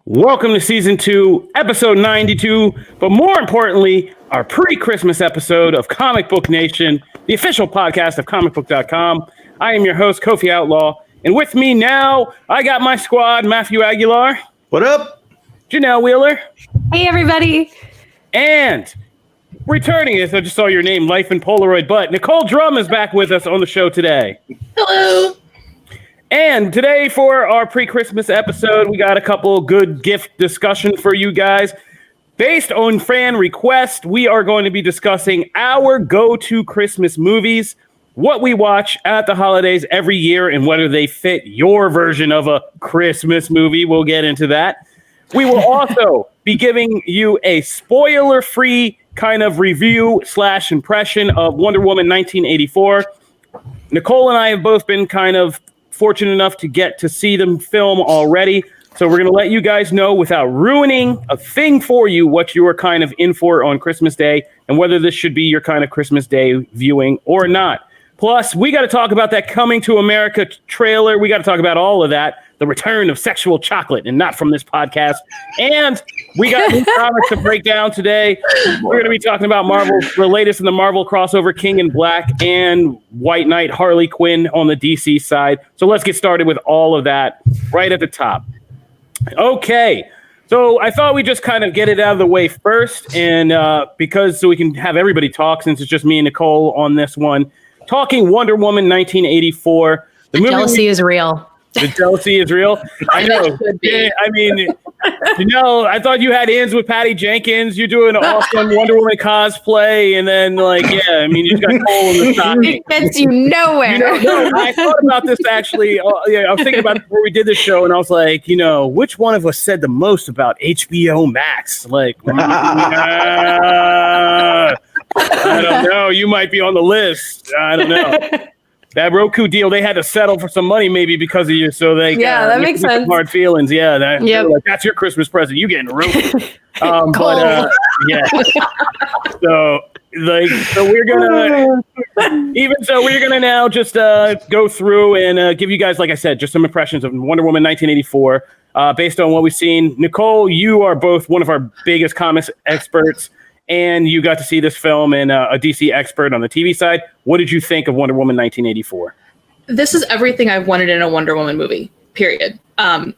Welcome to Season 2, Episode 92, but more importantly, our pre-Christmas episode of Comic Book Nation, the official podcast of comicbook.com. I am your host, Kofi Outlaw, and with me now, I got my squad, Matthew Aguilar. What up? Janelle Wheeler. Hey, everybody. And returning as I just saw your name, Life in Polaroid, but Nicole Drum is back with us on the show today. Hello. And today for our pre-Christmas episode, we got a couple good gift discussion for you guys. Based on fan request, we are going to be discussing our go-to Christmas movies, what we watch at the holidays every year, and whether they fit your version of a Christmas movie. We'll get into that. We will also be giving you a spoiler-free kind of review / impression of Wonder Woman 1984. Nicole and I have both been kind of fortunate enough to get to see the film already. So we're going to let you guys know without ruining a thing for you what you are kind of in for on Christmas Day and whether this should be your kind of Christmas Day viewing or not. Plus, we got to talk about that Coming to America trailer. We got to talk about all of that. The return of sexual chocolate, and not from this podcast. And we got new comics to break down today. We're going to be talking about the latest in the Marvel crossover, King in Black and White Knight, Harley Quinn on the DC side. So let's get started with all of that right at the top. Okay. So I thought we'd just kind of get it out of the way first. And so we can have everybody talk, since it's just me and Nicole on this one. Talking Wonder Woman 1984. The jealousy is real. The jealousy is real. I know. I mean, I thought you had ends with Patty Jenkins. You're doing an awesome Wonder Woman cosplay, and then, you just got coal in the stocking. It gets you nowhere. No, I thought about this actually. I was thinking about it before we did this show, and I was like, which one of us said the most about HBO Max? I don't know. You might be on the list. I don't know. That Roku deal, they had to settle for some money maybe because of you. So that makes sense. Hard feelings. Yeah. That's your Christmas present. You getting a Roku. So we're gonna now just go through and give you guys, like I said, just some impressions of Wonder Woman 1984 based on what we've seen. Nicole, you are both one of our biggest comics experts, and you got to see this film and a DC expert on the TV side. What did you think of Wonder Woman 1984? This is everything I've wanted in a Wonder Woman movie, period. I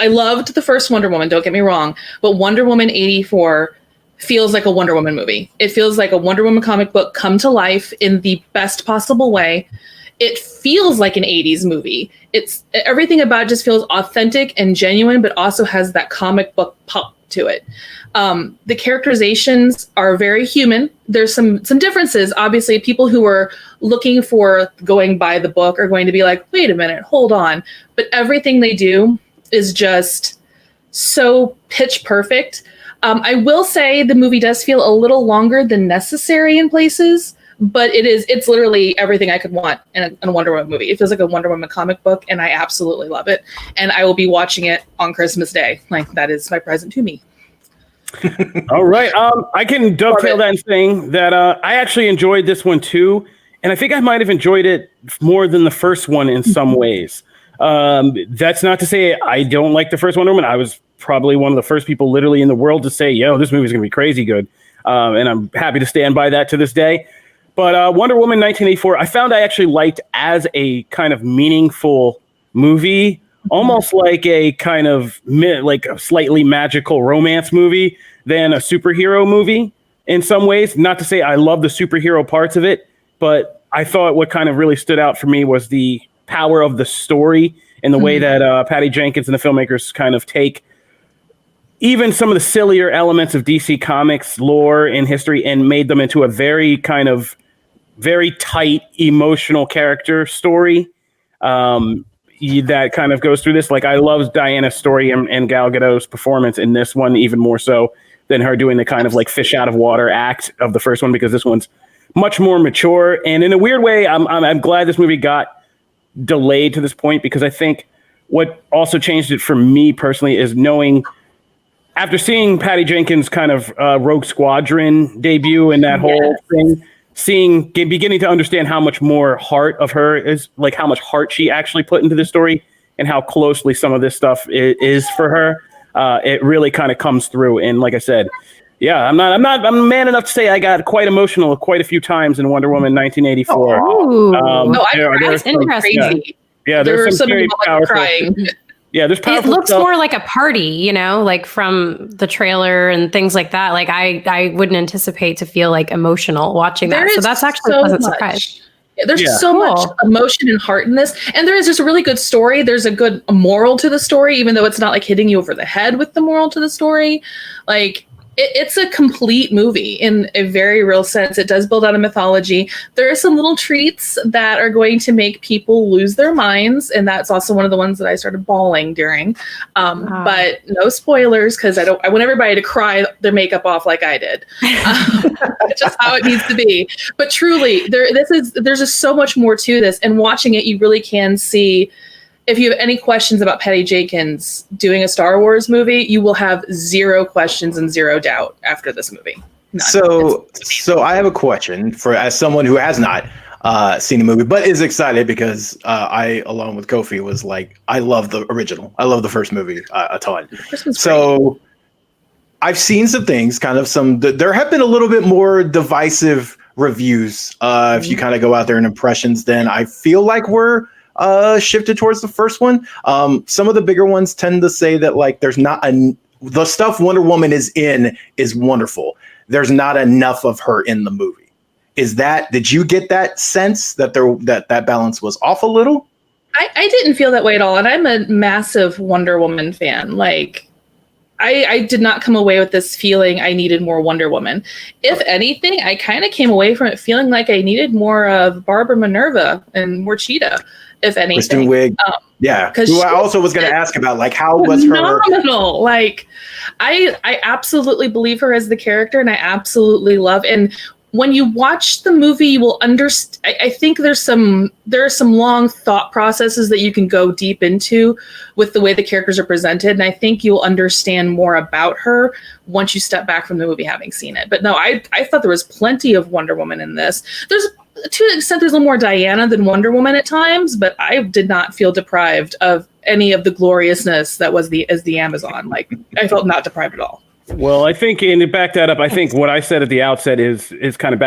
loved the first Wonder Woman, don't get me wrong, but Wonder Woman 84 feels like a Wonder Woman movie. It feels like a Wonder Woman comic book come to life in the best possible way. It feels like an 80s movie. It's everything about it just feels authentic and genuine, but also has that comic book pop to it. The characterizations are very human. There's some differences. Obviously, people who are looking for going by the book are going to be like, wait a minute, hold on. But everything they do is just so pitch perfect. I will say the movie does feel a little longer than necessary in places, but it's literally everything I could want in a Wonder Woman movie. It feels like a Wonder Woman comic book, and I absolutely love it. And I will be watching it on Christmas Day. That is my present to me. All right. I can dovetail that in saying that I actually enjoyed this one too. And I think I might have enjoyed it more than the first one in some ways. That's not to say I don't like the first Wonder Woman. I was probably one of the first people literally in the world to say, this movie's going to be crazy good. And I'm happy to stand by that to this day. But Wonder Woman 1984, I found I actually liked as a kind of meaningful movie. Almost like a kind of like a slightly magical romance movie than a superhero movie in some ways. Not to say I love the superhero parts of it, but I thought what kind of really stood out for me was the power of the story and the way that Patty Jenkins and the filmmakers kind of take even some of the sillier elements of DC Comics lore and history and made them into a very kind of very tight emotional character story. That kind of goes through this. I love Diana's story and Gal Gadot's performance in this one even more so than her doing the kind of fish out of water act of the first one, because this one's much more mature. And in a weird way, I'm glad this movie got delayed to this point, because I think what also changed it for me personally is knowing, after seeing Patty Jenkins' kind of Rogue Squadron debut and that whole thing, beginning to understand how much more heart of her is, how much heart she actually put into this story and how closely some of this stuff is for her. it really kind of comes through. And like I said, yeah, I'm man enough to say I got quite emotional quite a few times in Wonder Woman 1984. Ooh. That's interesting. Crazy. Yeah, There were there's some some very powerful. crying. Yeah, there's powerful. It looks stuff. more like a party, like from the trailer and things like that. Like I wouldn't anticipate to feel like emotional watching that. So that's actually a pleasant surprise. There's so much emotion and heart in this. And there's a really good story. There's a good moral to the story, even though it's not like hitting you over the head with the moral to the story. Like it's a complete movie in a very real sense. It does build out a mythology. There are some little treats that are going to make people lose their minds. And that's also one of the ones that I started bawling during. But no spoilers, because I want everybody to cry their makeup off like I did. Just how it needs to be. But truly, there's just so much more to this. And watching it, you really can see, if you have any questions about Patty Jenkins doing a Star Wars movie, you will have zero questions and zero doubt after this movie. None. So I have a question as someone who has not seen the movie, but is excited because I, along with Kofi, was like, I love the original. I love the first movie a ton. So I've seen some things, there have been a little bit more divisive reviews. If you kind of go out there and impressions, then I feel like we're shifted towards the first one. Some of the bigger ones tend to say that like there's not the stuff Wonder Woman is in is wonderful. There's not enough of her in the movie. Did you get that sense that that balance was off a little? I didn't feel that way at all. And I'm a massive Wonder Woman fan. Like I did not come away with this feeling I needed more Wonder Woman. If anything, I kind of came away from it feeling like I needed more of Barbara Minerva and more Cheetah. If anything, Kristen Wiig, who I also was going to ask about, like, how was phenomenal. Like, I absolutely believe her as the character, and I absolutely love. And when you watch the movie, you will understand. I think there are some long thought processes that you can go deep into with the way the characters are presented, and I think you'll understand more about her once you step back from the movie having seen it. But no, I thought there was plenty of Wonder Woman in this. To an extent, there's a little more Diana than Wonder Woman at times, but I did not feel deprived of any of the gloriousness that was the Amazon. Like, I felt not deprived at all. Well, I think, and to back that up, I think what I said at the outset is kind of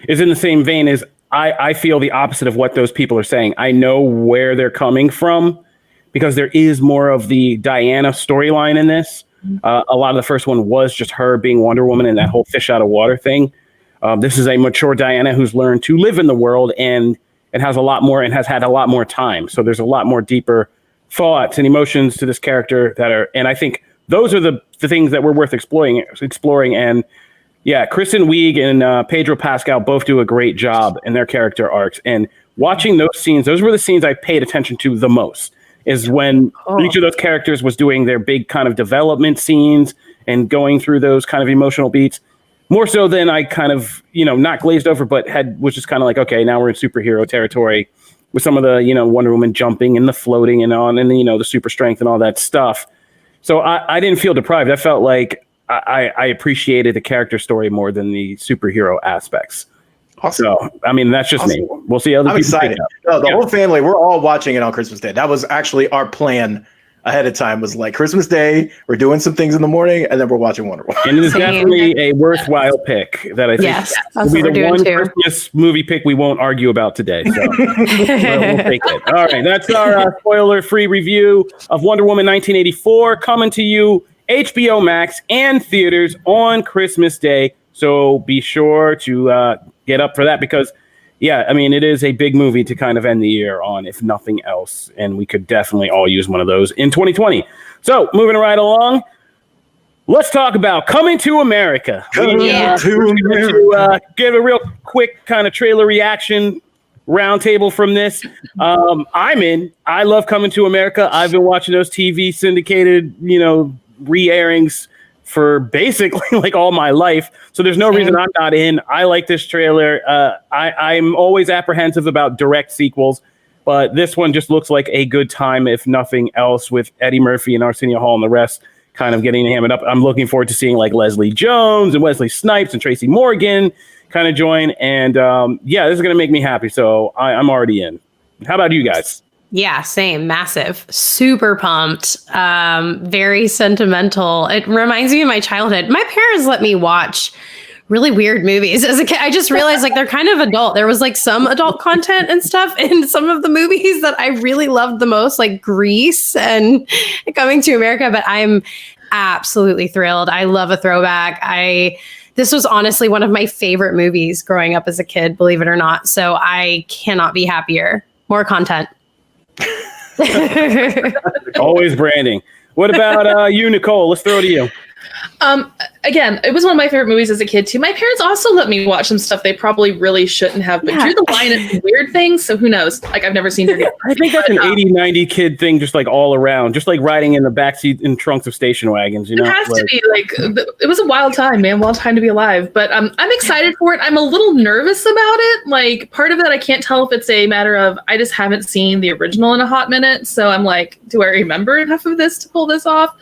is in the same vein as I feel the opposite of what those people are saying. I know where they're coming from because there is more of the Diana storyline in this. A lot of the first one was just her being Wonder Woman and that whole fish out of water thing. This is a mature Diana who's learned to live in the world and has a lot more and has had a lot more time. So there's a lot more deeper thoughts and emotions to this character and I think those are the things that were worth exploring. And yeah, Kristen Wiig and Pedro Pascal both do a great job in their character arcs. And watching those scenes, those were the scenes I paid attention to the most, is when each of those characters was doing their big kind of development scenes and going through those kind of emotional beats. More so than I kind of, not glazed over, but was just kind of like, okay, now we're in superhero territory with some of the, Wonder Woman jumping and the floating and on and, the super strength and all that stuff. So I didn't feel deprived. I felt like I appreciated the character story more than the superhero aspects. Awesome. So, I mean, that's just me. We'll see other people. I'm excited. The whole family, we're all watching it on Christmas Day. That was actually our plan ahead of time, was like Christmas Day, we're doing some things in the morning, and then we're watching Wonder Woman. And it is definitely a worthwhile pick that I think will be the one Christmas movie pick we won't argue about today. So we'll take it. All right, that's our spoiler-free review of Wonder Woman 1984, coming to you HBO Max and theaters on Christmas Day. So be sure to get up for that because, yeah, I mean, it is a big movie to kind of end the year on, if nothing else. And we could definitely all use one of those in 2020. So moving right along, let's talk about Coming to America. To give a real quick kind of trailer reaction roundtable from this. I'm in. I love Coming to America. I've been watching those TV syndicated, re-airings for basically like all my life. So there's no reason I'm not in. I like this trailer. I'm always apprehensive about direct sequels, but this one just looks like a good time, if nothing else, with Eddie Murphy and Arsenio Hall and the rest kind of getting hammered up. I'm looking forward to seeing like Leslie Jones and Wesley Snipes and Tracy Morgan kind of join. And this is going to make me happy. So I'm already in. How about you guys? Yeah, same. Massive. Super pumped. Very sentimental. It reminds me of my childhood. My parents let me watch really weird movies as a kid. I just realized like they're kind of adult. There was like some adult content and stuff in some of the movies that I really loved the most, like Grease and Coming to America. But I'm absolutely thrilled. I love a throwback. This was honestly one of my favorite movies growing up as a kid, believe it or not. So I cannot be happier. More content. Always branding. What about you, Nicole? Let's throw it to you. Again, it was one of my favorite movies as a kid too. My parents also let me watch some stuff they probably really shouldn't have, but drew the line at weird things. So who knows? Like I've never seen her. I think that's an 80, 90 kid thing, just like all around, just like riding in the backseat in trunks of station wagons. You know, it has to be like it was a wild time, man. Wild time to be alive. But I'm excited for it. I'm a little nervous about it. Like part of that, I can't tell if it's a matter of I just haven't seen the original in a hot minute. So I'm like, do I remember enough of this to pull this off?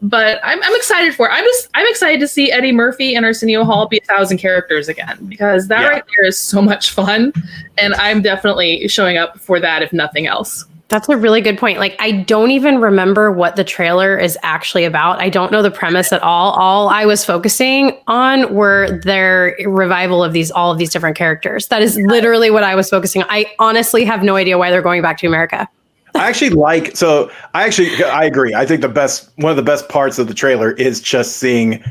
But I'm excited for it. I'm excited to see Eddie Murphy and Arsenio Hall be 1,000 characters again, because that right there is so much fun, and I'm definitely showing up for that if nothing else. That's a really good point. Like, I don't even remember what the trailer is actually about. I don't know the premise at all. All I was focusing on were their revival of all of these different characters. That is literally what I was focusing on. I honestly have no idea why they're going back to America. I agree. I think one of the best parts of the trailer is just seeing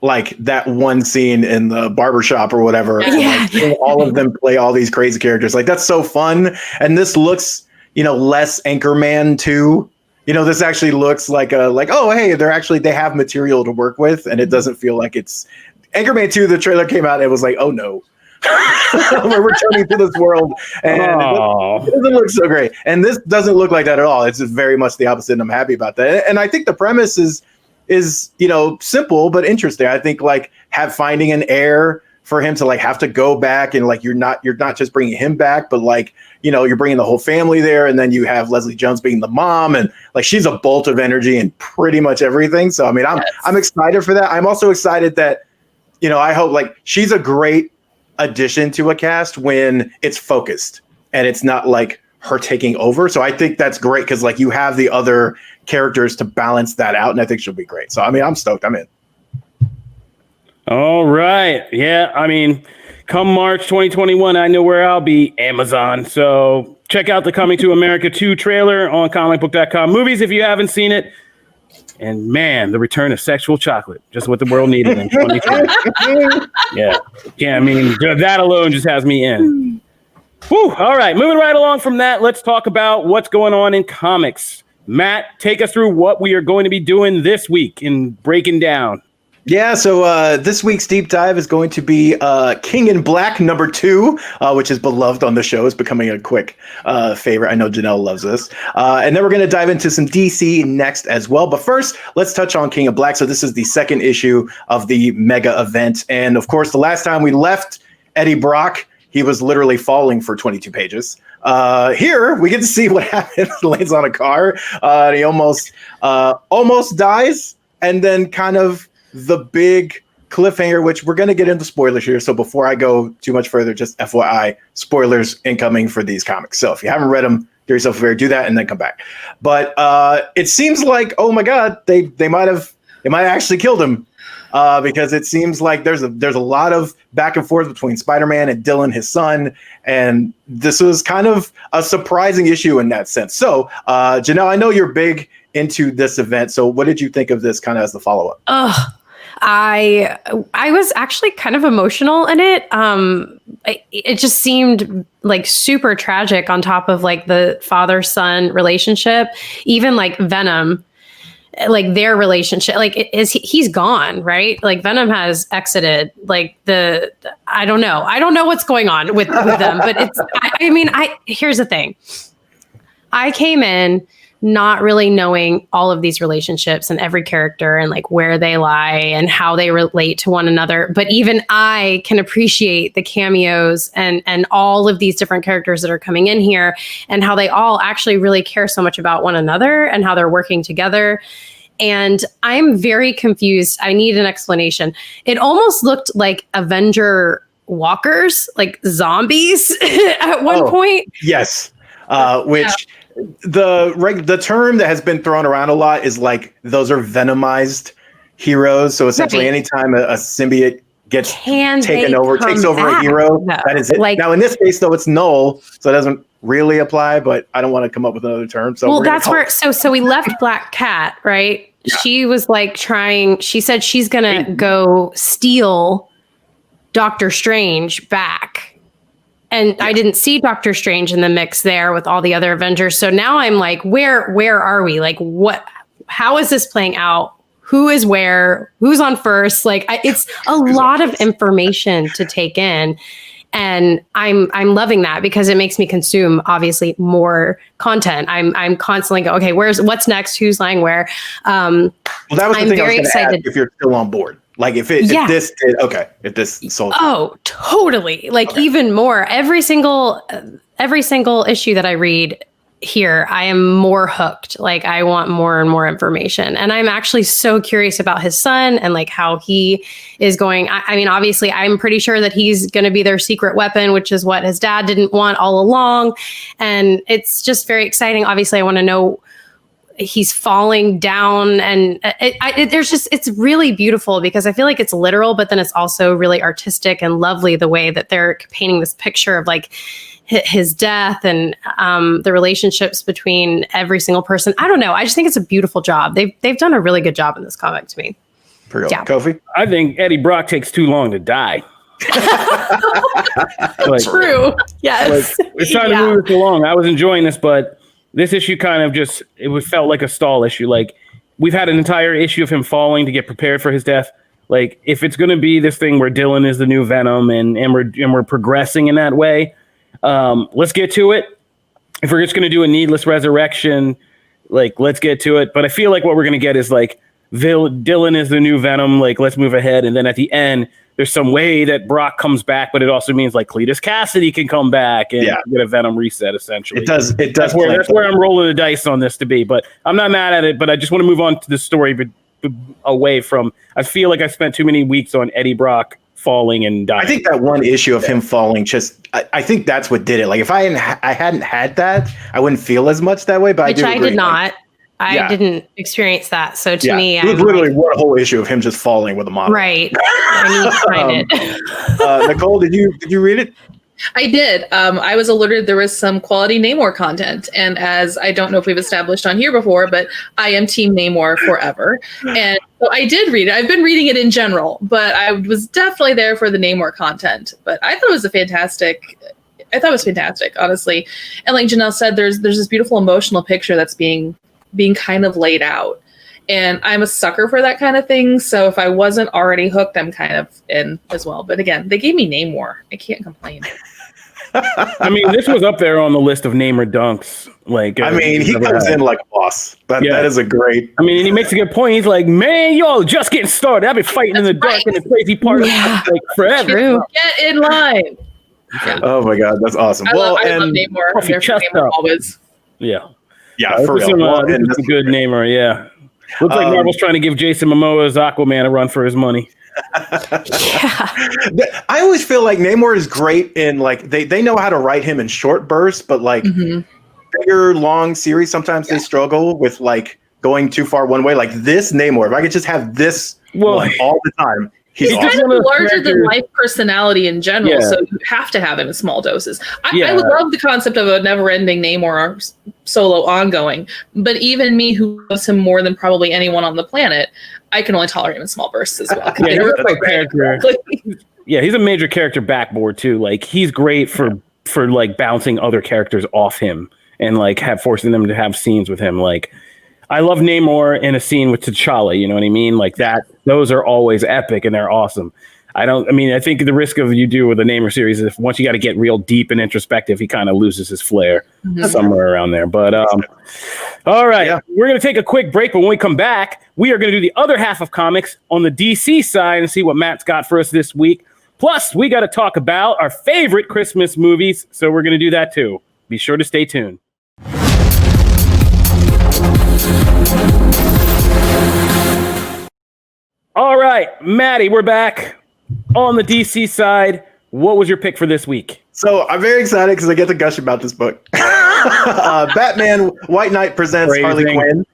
like that one scene in the barbershop or whatever. Yeah. And, like, seeing all of them play all these crazy characters. Like that's so fun. And this looks, less Anchorman 2. This actually looks like oh, hey, they have material to work with, and it doesn't feel like it's Anchorman 2. The trailer came out and it was like, oh no. We're returning to this world, and it doesn't look so great. And this doesn't look like that at all. It's just very much the opposite, and I'm happy about that. And I think the premise is simple but interesting. I think like finding an heir for him to like have to go back, and like you're not just bringing him back, but like you're bringing the whole family there, and then you have Leslie Jones being the mom, and like she's a bolt of energy and pretty much everything. So I mean, I'm excited for that. I'm also excited that I hope like she's a great addition to a cast when it's focused and it's not like her taking over. So I think that's great because like you have the other characters to balance that out, and I think she'll be great. So I mean, I'm stoked. I'm in. All right. Yeah. I mean, come March 2021, I know where I'll be. Amazon. So check out the Coming to America 2 trailer on comicbook.com movies if you haven't seen it. And man, the return of sexual chocolate, just what the world needed in 2020. Yeah. I mean, that alone just has me in. Whew. All right. Moving right along from that, let's talk about what's going on in comics. Matt, take us through what we are going to be doing this week in breaking down. Yeah, so this week's deep dive is going to be King in Black #2, which is beloved on the show. It's becoming a quick favorite. I know Janelle loves this. And then we're going to dive into some DC next as well. But first, let's touch on King in Black. So this is the second issue of the mega event. And of course, the last time we left Eddie Brock, he was literally falling for 22 pages. Here, we get to see what happens. He lands on a car. And he almost dies. And then kind of the big cliffhanger, which we're going to get into spoilers here. So before I go too much further, just FYI, spoilers incoming for these comics. So if you haven't read them, do yourself a favor, do that and then come back. But it seems like, oh my God, they might have actually killed him because it seems like there's a lot of back and forth between Spider-Man and Dylan, his son. And this was kind of a surprising issue in that sense. So Janelle, I know you're big into this event. So what did you think of this kind of as the follow-up? I was actually kind of emotional in it. It just seemed like super tragic on top of like the father-son relationship, even like Venom, like their relationship, like he's gone, right? Like Venom has exited. Like I don't know what's going on with them, but here's the thing. I came in not really knowing all of these relationships and every character and like where they lie and how they relate to one another. But even I can appreciate the cameos and all of these different characters that are coming in here and how they all actually really care so much about one another and how they're working together. And I'm very confused. I need an explanation. It almost looked like Avenger walkers, like zombies at one point. Which the term that has been thrown around a lot is like those are venomized heroes. So essentially, anytime a symbiote gets takes over a hero, that is it. Like, now in this case, though, it's null, so it doesn't really apply. But I don't want to come up with another term. So that's where. So we left Black Cat, right? Yeah. She was like trying. She said she's gonna go steal Doctor Strange back. And I didn't see Doctor Strange in the mix there with all the other Avengers. So now I'm like, where are we? Like, how is this playing out? Who is where? Who's on first? Like, it's a lot of information to take in. And I'm loving that because it makes me consume obviously more content. I'm constantly go, okay, what's next? Who's lying where? Well, that was the thing I was going to ask if you're still on board. Like if this sold. Oh, totally. Like even more. Every single issue that I read here, I am more hooked. Like I want more and more information. And I'm actually so curious about his son and like how he is going. I mean, obviously I'm pretty sure that he's going to be their secret weapon, which is what his dad didn't want all along. And it's just very exciting. Obviously I want to know he's falling down and it's really beautiful because I feel like it's literal, but then it's also really artistic and lovely the way that they're painting this picture of like his death and the relationships between every single person. I don't know. I just think it's a beautiful job. They've done a really good job in this comic to me. Yeah. Kofi? I think Eddie Brock takes too long to die. True. Yes. It's trying to move this along. I was enjoying this, but this issue kind of felt like a stall issue. Like we've had an entire issue of him falling to get prepared for his death. Like if it's going to be this thing where Dylan is the new Venom and we're progressing in that way, let's get to it. If we're just going to do a needless resurrection, like let's get to it. But I feel like what we're going to get is like Dylan is the new Venom. Like let's move ahead. And then at the end, there's some way that Brock comes back, but it also means like Cletus Cassidy can come back and get a Venom reset. Essentially, it does. That's where I'm rolling the dice on this to be. But I'm not mad at it. But I just want to move on to the story, but away from. I feel like I spent too many weeks on Eddie Brock falling and dying. I think that one issue of him falling, I think that's what did it. Like if I hadn't had that, I wouldn't feel as much that way. But which I did not. I didn't experience that. So to me, it was literally one whole issue of him just falling with a model. Right. I need to find it. Nicole, did you read it? I did. I was alerted there was some quality Namor content. And as I don't know if we've established on here before, but I am Team Namor forever. And so I did read it. I've been reading it in general, but I was definitely there for the Namor content. But I thought it was fantastic, honestly. And like Janelle said, there's this beautiful emotional picture that's being kind of laid out. And I'm a sucker for that kind of thing. So if I wasn't already hooked, I'm kind of in as well. But again, they gave me Namor. I can't complain. I mean, this was up there on the list of Namor dunks. Like, I mean, he comes in like a boss. That is a great. I mean, and he makes a good point. He's like, man, y'all just getting started. I've been fighting in the dark and the crazy part of like forever. True. Get in line. Yeah. Oh my God, that's awesome. I love Namor. I'm there for Namor always. Yeah. Yeah, for real. It's a good Namor, yeah. Looks like Marvel's trying to give Jason Momoa's Aquaman a run for his money. I always feel like Namor is great in like they know how to write him in short bursts, but like bigger, long series, sometimes they struggle with like going too far one way. Like this Namor, if I could just have this one all the time. He's kind of larger than life personality in general, so you have to have him in small doses. I would love the concept of a never-ending Namor solo ongoing, but even me, who loves him more than probably anyone on the planet, I can only tolerate him in small bursts as well. He's a major character backboard too. Like he's great for like bouncing other characters off him and like forcing them to have scenes with him. Like I love Namor in a scene with T'Challa, you know what I mean? Like that, those are always epic and they're awesome. I think the risk of you do with a Namor series is if once you got to get real deep and introspective, he kind of loses his flair somewhere around there. But all right, we're going to take a quick break. But when we come back, we are going to do the other half of comics on the DC side and see what Matt's got for us this week. Plus, we got to talk about our favorite Christmas movies. So we're going to do that too. Be sure to stay tuned. All right, Maddie, we're back on the DC side. What was your pick for this week? So I'm very excited because I get to gush about this book. Batman White Knight presents Harley Quinn.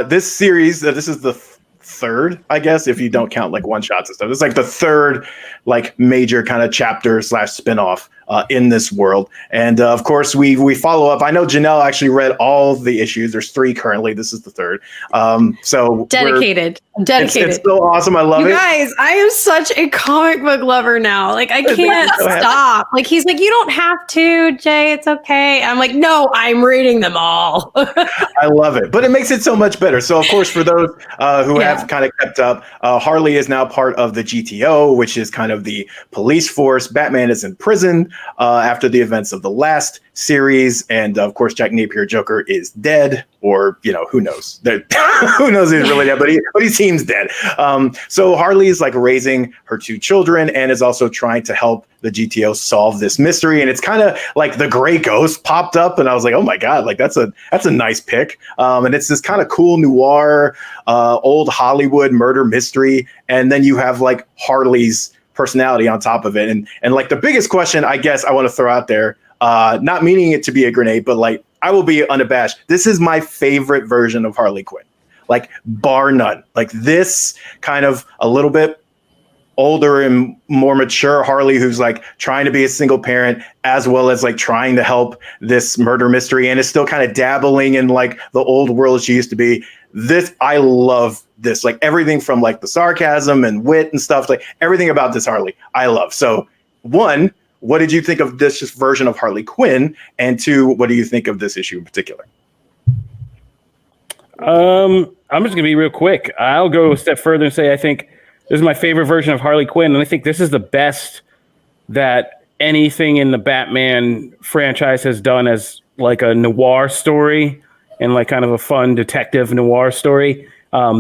This series, this is the third, I guess, if you don't count like one shots and stuff. It's like the third like major kind of chapter / spinoff in this world. And of course, we follow up. I know Janelle actually read all the issues. There's 3 currently. This is the third. So dedicated. It's so awesome. I love it. You guys, I am such a comic book lover now. Like, I can't stop. Like, he's like, you don't have to, Jay. It's okay. I'm like, no, I'm reading them all. I love it. But it makes it so much better. So, of course, for those who have kind of kept up, Harley is now part of the GTO, which is kind of the police force. Batman is in prison after the events of the last series. And, of course, Jack Napier Joker is dead. Or, who knows? Who knows if he's really dead, but he seems dead. So Harley is like raising her 2 children and is also trying to help the GTO solve this mystery. And it's kind of like the Gray Ghost popped up, and I was like, oh my God, like that's a nice pick. And it's this kind of cool noir, old Hollywood murder mystery. And then you have like Harley's personality on top of it. And like the biggest question, I guess I want to throw out there, not meaning it to be a grenade, but like, I will be unabashed. This is my favorite version of Harley Quinn, like bar none. Like this kind of a little bit older and more mature Harley, who's like trying to be a single parent as well as like trying to help this murder mystery, and is still kind of dabbling in like the old world she used to be. I love this, like everything from like the sarcasm and wit and stuff, like everything about this Harley I love. So 1, what did you think of this version of Harley Quinn? And 2, what do you think of this issue in particular? I'm just gonna be real quick. I'll go a step further and say I think this is my favorite version of Harley Quinn, and I think this is the best that anything in the Batman franchise has done as like a noir story and like kind of a fun detective noir story.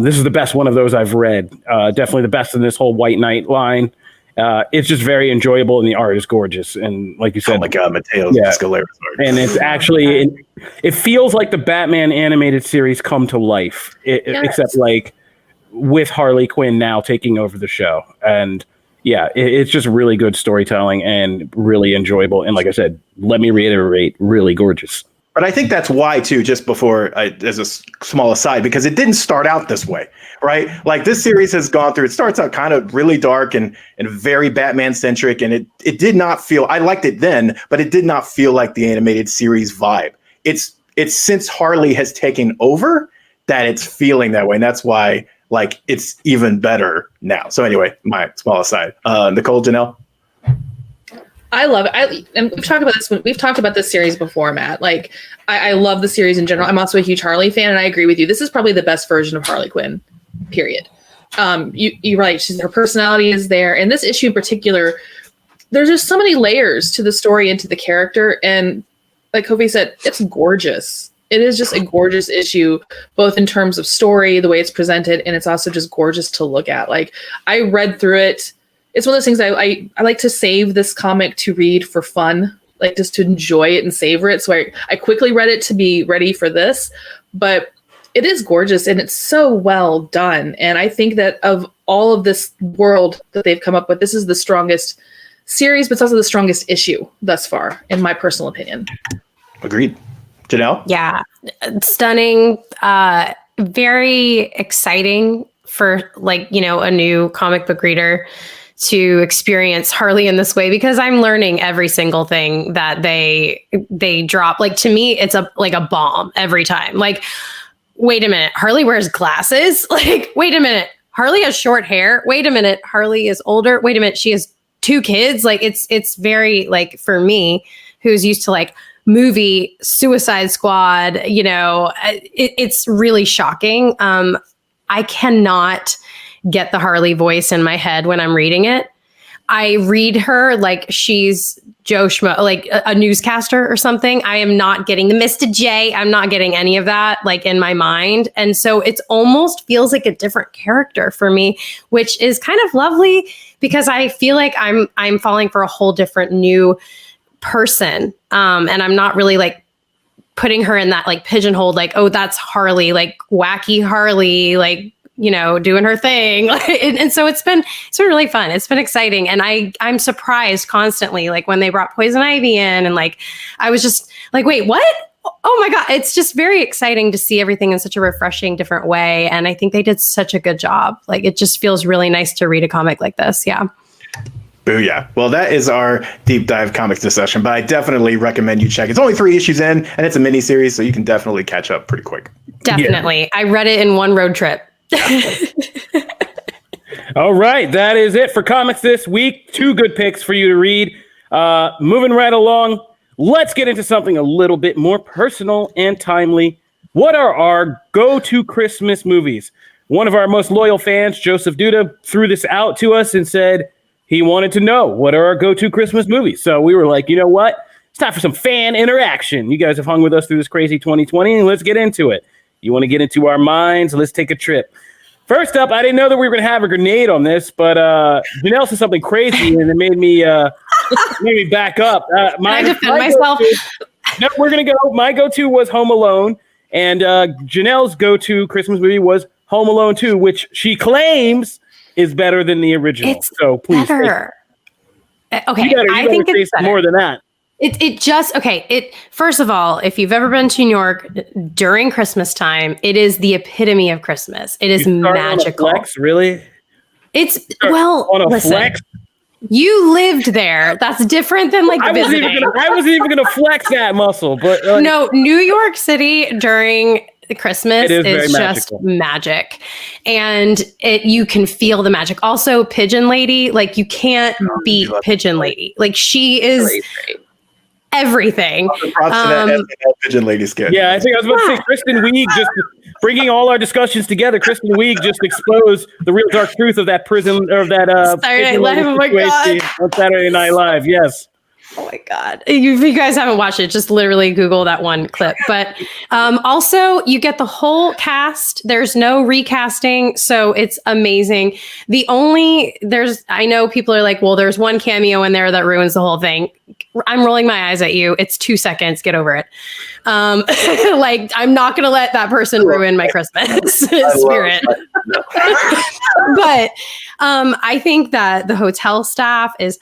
This is the best one of those I've read. Definitely the best in this whole White Knight line. It's just very enjoyable, and the art is gorgeous. And like you said, oh my God, Mateo's Scalera art. And it's actually, it feels like the Batman animated series come to life, except like with Harley Quinn now taking over the show. And yeah, it's just really good storytelling and really enjoyable. And like I said, let me reiterate, really gorgeous. But I think that's why, too, just before, as a small aside, because it didn't start out this way, right? Like this series has gone through, it starts out kind of really dark and very Batman-centric, and it did not feel, I liked it then, but it did not feel like the animated series vibe. It's since Harley has taken over that it's feeling that way, and that's why, like, it's even better now. So anyway, my small aside. Nicole, Janelle? I love it. And we've talked about this. We've talked about this series before, Matt. Like, I love the series in general. I'm also a huge Harley fan, and I agree with you. This is probably the best version of Harley Quinn. Period. You're right. Her personality is there, and this issue in particular, there's just so many layers to the story and to the character. And like Kofi said, it's gorgeous. It is just a gorgeous issue, both in terms of story, the way it's presented, and it's also just gorgeous to look at. Like, I read through it. It's one of those things I like to save this comic to read for fun, like just to enjoy it and savor it. So I quickly read it to be ready for this, but it is gorgeous and it's so well done. And I think that of all of this world that they've come up with, this is the strongest series, but it's also the strongest issue thus far, in my personal opinion. Agreed. Janelle? Yeah. Stunning. Very exciting for a new comic book reader to experience Harley in this way, because I'm learning every single thing that they drop. Like, to me, it's a bomb every time. Like, wait a minute, Harley wears glasses? Like, wait a minute, Harley has short hair? Wait a minute, Harley is older? Wait a minute, she has 2 kids? Like, it's very, like, for me, who's used to like movie Suicide Squad, it's really shocking. I cannot get the Harley voice in my head when I'm reading it. I read her like she's Joe Schmo, like a newscaster or something. I am not getting the Mr. J. I'm not getting any of that like in my mind. And so it almost feels like a different character for me, which is kind of lovely, because I feel like I'm falling for a whole different new person. And I'm not really like putting her in that like pigeonhole, like, oh, that's Harley, like wacky Harley, like doing her thing. And so it's been really fun. It's been exciting. And I'm surprised constantly, like when they brought Poison Ivy in, and like, I was just like, wait, what? Oh my God. It's just very exciting to see everything in such a refreshing, different way. And I think they did such a good job. Like, it just feels really nice to read a comic like this. Yeah. Booyah. Well, that is our deep dive comics discussion, but I definitely recommend you check. It's only 3 issues in, and it's a mini series, so you can definitely catch up pretty quick. Definitely. Yeah. I read it in one road trip. All right. That is it for comics this week. 2 good picks for you to read. Moving right along. Let's get into something a little bit more personal and timely. What are our go-to Christmas movies? One of our most loyal fans, Joseph Duda, threw this out to us and said he wanted to know what are our go-to Christmas movies. So we were like, you know what? It's time for some fan interaction. You guys have hung with us through this crazy 2020, and let's get into it. You want to get into our minds? Let's take a trip. First up, I didn't know that we were going to have a grenade on this, but Janelle said something crazy, and it made me back up. I defend myself. No, we're going to go. My go-to was Home Alone, and Janelle's go-to Christmas movie was Home Alone 2, which she claims is better than the original. It's so please. Better. Okay, I think it's better. More than that. First of all, if you've ever been to New York during Christmas time, it is the epitome of Christmas. It is magical. On a flex, really? Listen, flex? You lived there. That's different than like visiting. I wasn't even going to flex that muscle, but no, New York City during Christmas is just magic, and you can feel the magic. Also, Pigeon Lady, like you can't beat Pigeon Lady. Like she is everything. Pigeon Lady skit. Yeah, I think I was about to say Kristen Wiig, just bringing all our discussions together. Kristen Wiig just exposed the real dark truth of that prison or that Saturday Night Live. Oh my God. On Saturday Night Live. Yes. Oh my God. If you guys haven't watched it, just literally Google that one clip. But also, you get the whole cast. There's no recasting, so it's amazing. I know people are like, well, there's one cameo in there that ruins the whole thing. I'm rolling my eyes at you. It's 2 seconds. Get over it. Like, I'm not going to let that person ruin my Christmas spirit. But I think that the hotel staff is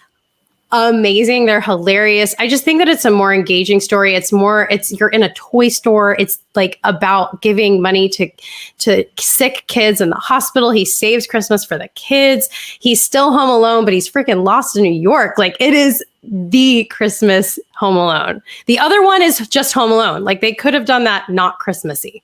amazing. They're hilarious. I just think that it's a more engaging story. You're in a toy store. It's like about giving money to sick kids in the hospital. He saves Christmas for the kids. He's still home alone, but he's freaking lost in New York. Like, it is the Christmas Home Alone. The other one is just Home Alone. Like, they could have done that not Christmassy.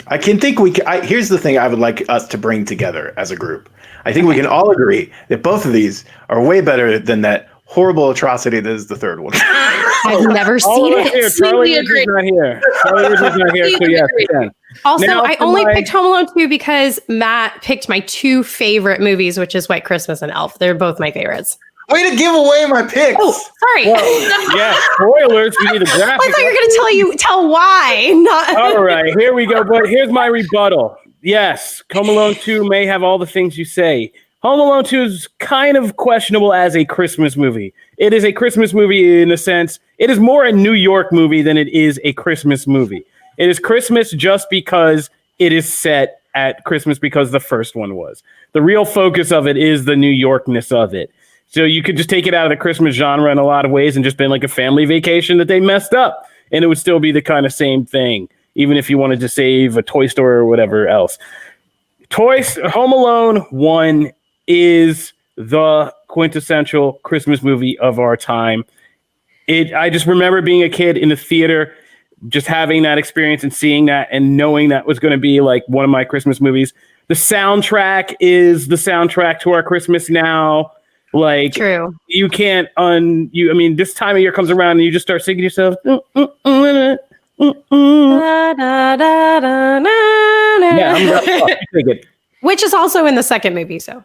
I can think here's the thing I would like us to bring together as a group. I think we can all agree that both of these are way better than that horrible atrocity that is the third one. I've never seen it. Charlie is not here. So yes, we can. Also, I only picked Home Alone 2 because Matt picked my 2 favorite movies, which is White Christmas and Elf. They're both my favorites. Way to give away my picks. Oh, sorry. Well, yeah, spoilers. We need a graphic. I thought you were going to tell why. All right, here we go. But here's my rebuttal. Yes, Home Alone 2 may have all the things you say. Home Alone 2 is kind of questionable as a Christmas movie. It is a Christmas movie in a sense. It is more a New York movie than it is a Christmas movie. It is Christmas just because it is set at Christmas because the first one was. The real focus of it is the New Yorkness of it. So you could just take it out of the Christmas genre in a lot of ways and just been like a family vacation that they messed up. And it would still be the kind of same thing, even if you wanted to save a toy store or whatever else. Home Alone 1 is the quintessential Christmas movie of our time. I just remember being a kid in the theater, just having that experience and seeing that and knowing that was going to be like one of my Christmas movies. The soundtrack is the soundtrack to our Christmas now. Like, true. You can't this time of year comes around and you just start singing yourself. Yeah, which is also in the second movie, so.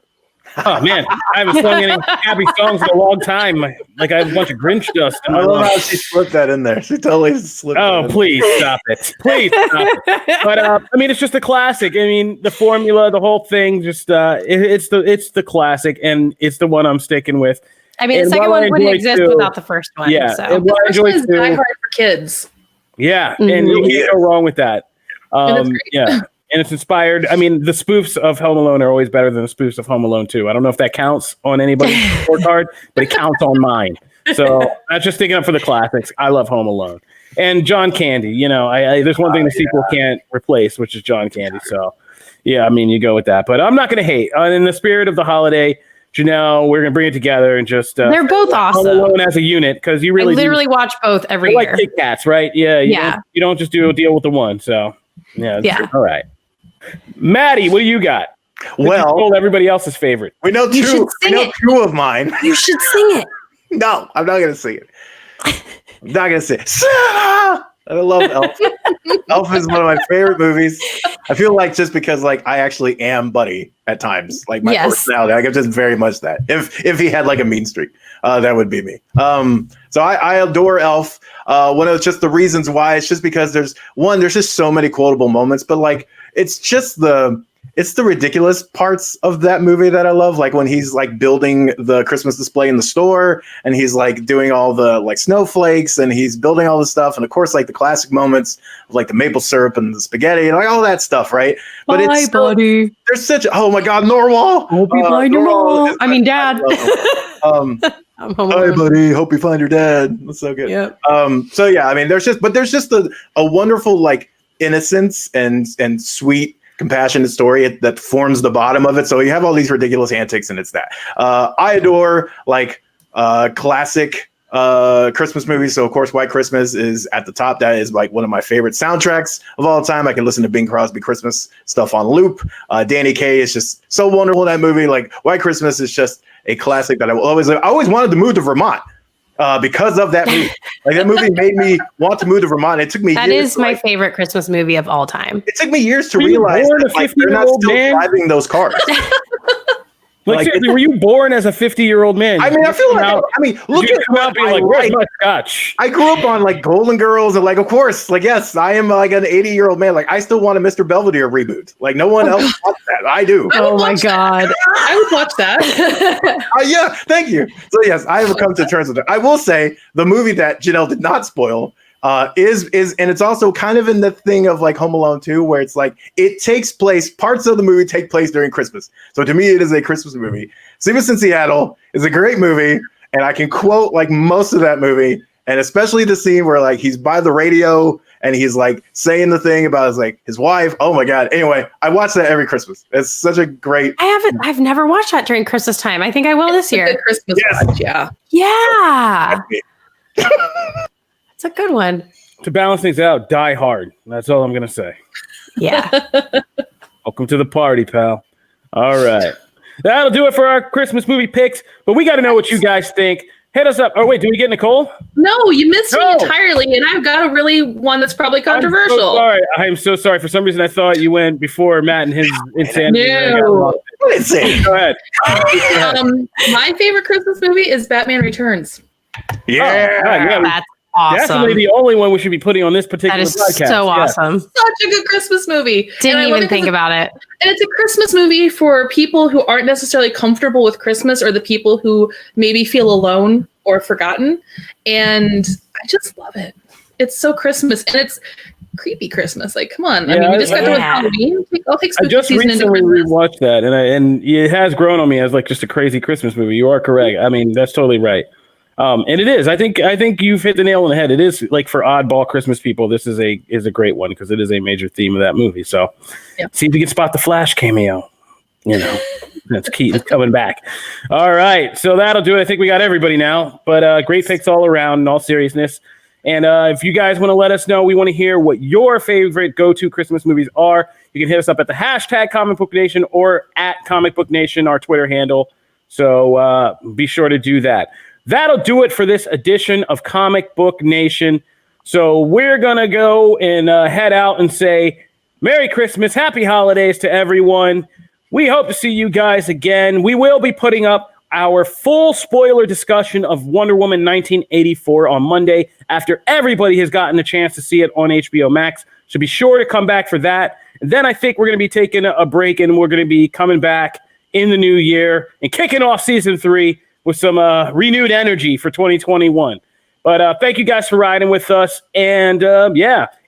Oh man, I haven't sung any happy songs in a long time. Like I have a bunch of Grinch dust. I love how she slipped that in there. She totally slipped. Oh, please stop it! Please stop it. But it's just a classic. The formula, the whole thing, just it's the classic, and it's the one I'm sticking with. The second one wouldn't exist without the first one. Yeah, so. and I enjoy Die Hard for kids. Yeah, and you can't go wrong with that. Yeah. And it's inspired. I mean, the spoofs of Home Alone are always better than the spoofs of Home Alone 2. I don't know if that counts on anybody's scorecard, but it counts on mine. So I'm just sticking up for the classics. I love Home Alone. And John Candy. You know, there's one thing the sequel can't replace, which is John Candy. So, yeah, I mean, you go with that. But I'm not going to hate. In the spirit of the holiday, Janelle, we're going to bring it together and just... they're both awesome. Home Alone as a unit, because you really... I literally watch both every year. Like Kit Kats, right? Yeah. You don't just deal with the one. So, yeah. All right. Maddie, what do you got? Well, told everybody else's favorite. We know two of mine. You should sing it. No, I'm not going to sing it. I'm not going to sing it. Santa! I love Elf. Elf is one of my favorite movies. I feel like just because like I actually am Buddy at times, like my personality, like I'm just very much that. If he had like a mean streak, that would be me. So I adore Elf. One of just the reasons why it's just because there's just so many quotable moments, but like it's the ridiculous parts of that movie that I love. Like when he's like building the Christmas display in the store and he's like doing all the like snowflakes and he's building all this stuff. And of course, like the classic moments of like the maple syrup and the spaghetti and like all that stuff. Right. But it's buddy. There's oh my God, Norwal. Hope you find your mom. I mean, Dad. Hi, buddy. Hope you find your dad. That's so good. Yep. So yeah, I mean, there's just a wonderful like innocence and sweet compassionate story that forms the bottom of it. So you have all these ridiculous antics, and it's that. I adore like classic Christmas movies. So of course, White Christmas is at the top. That is like one of my favorite soundtracks of all time. I can listen to Bing Crosby Christmas stuff on loop. Danny Kaye is just so wonderful in that movie. Like White Christmas is just a classic that I always wanted to move to Vermont. Because of that movie. Like that movie made me want to move to Vermont. It took me That years is my favorite Christmas movie of all time. It took me years to realize that like, they're not still driving those cars. Like seriously, were you born as a 50-year-old man? I mean, I feel like look at what being like, where's my scotch? I grew up on like Golden Girls and like, of course, like yes, I am like an 80-year-old man. Like I still want a Mr. Belvedere reboot. Like no one else wants that. I do. Oh my God, I would watch that. Yeah, thank you. So yes, I have come to terms with it. I will say the movie that Janelle did not spoil is and it's also kind of in the thing of like Home Alone 2, where it's like parts of the movie take place during Christmas. So to me, it is a Christmas movie. Sleepless in Seattle is a great movie, and I can quote like most of that movie, and especially the scene where like he's by the radio and he's like saying the thing about his wife. Oh my God. Anyway, I watch that every Christmas. It's such a great. I've never watched that during Christmas time. I think I will this year. Christmas watch, yeah. Yeah. It's a good one. To balance things out, Die Hard. That's all I'm going to say. Yeah. Welcome to the party, pal. All right. That'll do it for our Christmas movie picks, but we got to know what you guys think. Hit us up. Oh, wait, did we get Nicole? No, you missed me entirely, and I've got a really one that's probably controversial. I'm so sorry. For some reason, I thought you went before Matt and his insanity. No. Go ahead. My favorite Christmas movie is Batman Returns. Yeah. That's awesome. Definitely the only one we should be putting on this particular podcast. So awesome. Such a good Christmas movie. Didn't even think about it. And it's a Christmas movie for people who aren't necessarily comfortable with Christmas, or the people who maybe feel alone or forgotten. And I just love it. It's so Christmas, and it's creepy Christmas. Like, come on. I mean, we just got done with Halloween. I'll take I just recently rewatched that, and it has grown on me as like just a crazy Christmas movie. You are correct. I mean, that's totally right. And it is. I think you've hit the nail on the head. It is like for oddball Christmas people. This is a great one because it is a major theme of that movie. So, see if you can spot the Flash cameo. You know, that's key. It's coming back. All right, so that'll do it. I think we got everybody now. But great picks all around. In all seriousness, and if you guys want to let us know, we want to hear what your favorite go-to Christmas movies are. You can hit us up at the hashtag Comic Book Nation or at Comic Book Nation, our Twitter handle. So be sure to do that. That'll do it for this edition of Comic Book Nation. So we're going to go and head out and say Merry Christmas, Happy Holidays to everyone. We hope to see you guys again. We will be putting up our full spoiler discussion of Wonder Woman 1984 on Monday after everybody has gotten a chance to see it on HBO Max. So be sure to come back for that. And then I think we're going to be taking a break, and we're going to be coming back in the new year and kicking off season 3 with some renewed energy for 2021. But thank you guys for riding with us. And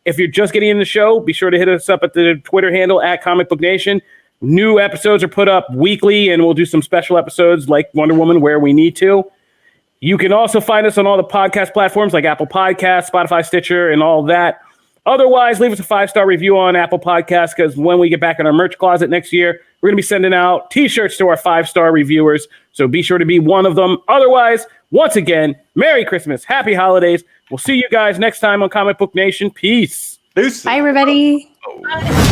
If you're just getting in the show, be sure to hit us up at the Twitter handle at ComicBook Nation. New episodes are put up weekly, and we'll do some special episodes like Wonder Woman where we need to. You can also find us on all the podcast platforms like Apple Podcasts, Spotify, Stitcher, and all that. Otherwise, leave us a 5-star review on Apple Podcasts, because when we get back in our merch closet next year, we're going to be sending out T-shirts to our 5-star reviewers. So be sure to be one of them. Otherwise, once again, Merry Christmas, Happy Holidays. We'll see you guys next time on Comic Book Nation. Peace. Deuces. Bye, everybody. Oh.